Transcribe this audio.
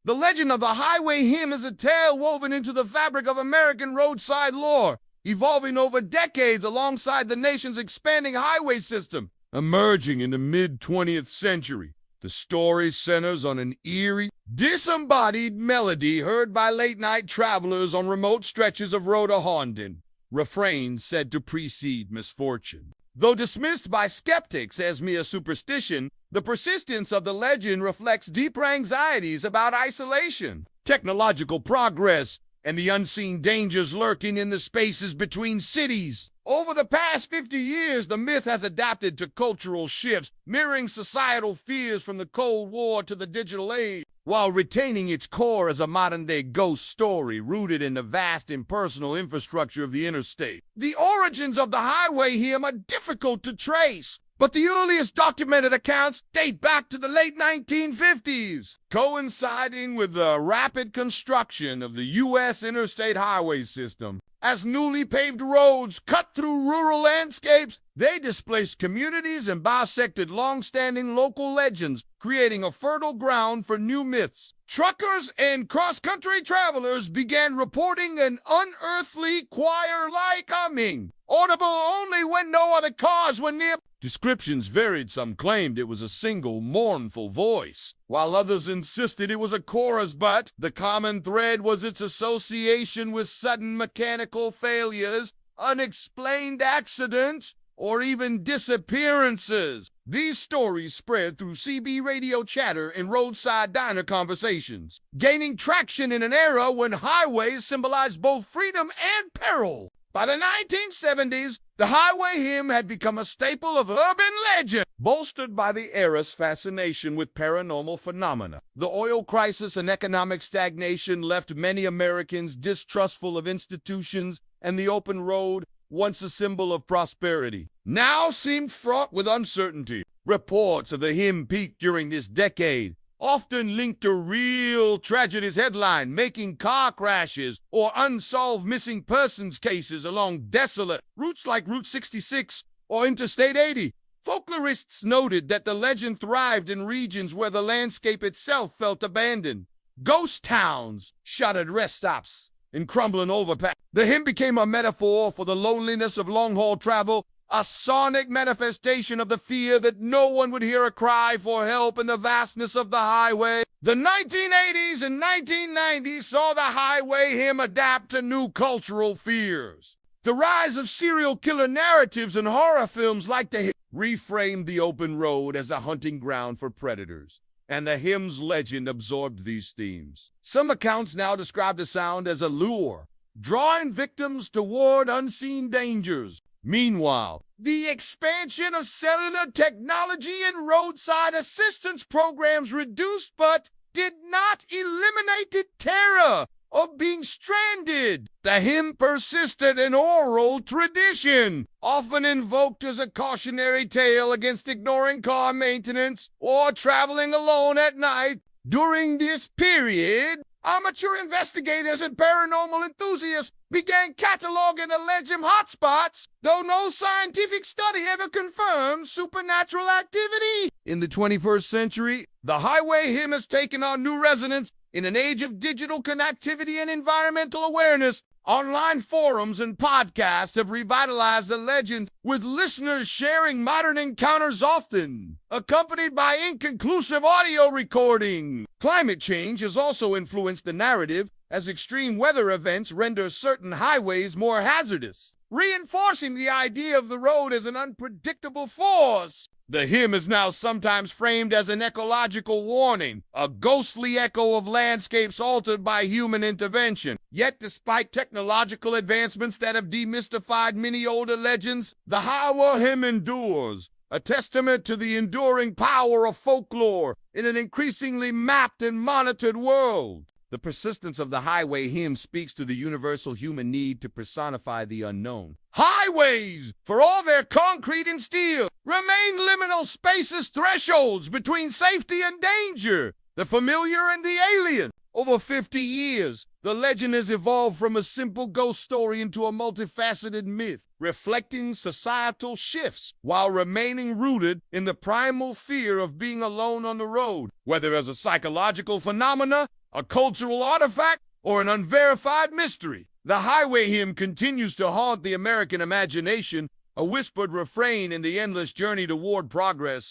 The legend of the highway hymn is a tale woven into the fabric of American roadside lore, evolving over decades alongside the nation's expanding highway system. Emerging in the mid-20th century, the story centers on an eerie, disembodied melody heard by late-night travelers on remote stretches of road haunted, refrains said to precede misfortune. Though dismissed by skeptics as mere superstition, the persistence of the legend reflects deeper anxieties about isolation, technological progress, and the unseen dangers lurking in the spaces between cities. Over the past 50 years, the myth has adapted to cultural shifts, mirroring societal fears from the Cold War to the digital age, while retaining its core as a modern-day ghost story rooted in the vast impersonal infrastructure of the interstate. The origins of the highway hymn are difficult to trace, but the earliest documented accounts date back to the late 1950s, coinciding with the rapid construction of the U.S. interstate highway system. As newly paved roads cut through rural landscapes, they displaced communities and bisected long-standing local legends, creating a fertile ground for new myths. Truckers and cross-country travelers began reporting an unearthly choir-like humming, audible only when no other cars were near. Descriptions varied. Some claimed it was a single mournful voice, while others insisted it was a chorus, but the common thread was its association with sudden mechanical failures, unexplained accidents, or even disappearances. These stories spread through CB radio chatter and roadside diner conversations, gaining traction in an era when highways symbolized both freedom and peril. By the 1970s, the highway hymn had become a staple of urban legend, bolstered by the era's fascination with paranormal phenomena. The oil crisis and economic stagnation left many Americans distrustful of institutions, and the open road, once a symbol of prosperity, now seemed fraught with uncertainty. Reports of the hymn peaked during this decade, often linked to real tragedies headline, making car crashes or unsolved missing persons cases along desolate routes like Route 66 or Interstate 80. Folklorists noted that the legend thrived in regions where the landscape itself felt abandoned. Ghost towns, shuttered rest stops, and crumbling overpasses. The hymn became a metaphor for the loneliness of long-haul travel, a sonic manifestation of the fear that no one would hear a cry for help in the vastness of the highway. The 1980s and 1990s saw the highway hymn adapt to new cultural fears. The rise of serial killer narratives and horror films like the hymn reframed the open road as a hunting ground for predators, and the hymn's legend absorbed these themes. Some accounts now describe the sound as a lure, drawing victims toward unseen dangers. Meanwhile, the expansion of cellular technology and roadside assistance programs reduced but did not eliminate the terror of being stranded. The hymn persisted an oral tradition, often invoked as a cautionary tale against ignoring car maintenance or traveling alone at night. During this period, amateur investigators and paranormal enthusiasts began cataloging alleged hotspots, though no scientific study ever confirmed supernatural activity. In the 21st century, the highway hymn has taken on new resonance in an age of digital connectivity and environmental awareness. Online forums and podcasts have revitalized the legend, with listeners sharing modern encounters often accompanied by inconclusive audio recording. Climate change has also influenced the narrative, as extreme weather events render certain highways more hazardous, reinforcing the idea of the road as an unpredictable force. The hymn is now sometimes framed as an ecological warning, a ghostly echo of landscapes altered by human intervention. Yet, despite technological advancements that have demystified many older legends, the highway hymn endures, a testament to the enduring power of folklore in an increasingly mapped and monitored world. The persistence of the highway hymn speaks to the universal human need to personify the unknown. Highways, for all their concrete and steel, remain liminal spaces, thresholds between safety and danger, the familiar and the alien. Over 50 years, the legend has evolved from a simple ghost story into a multifaceted myth, reflecting societal shifts while remaining rooted in the primal fear of being alone on the road. Whether as a psychological phenomena, a cultural artifact, or an unverified mystery. The highway hymn continues to haunt the American imagination, a whispered refrain in the endless journey toward progress.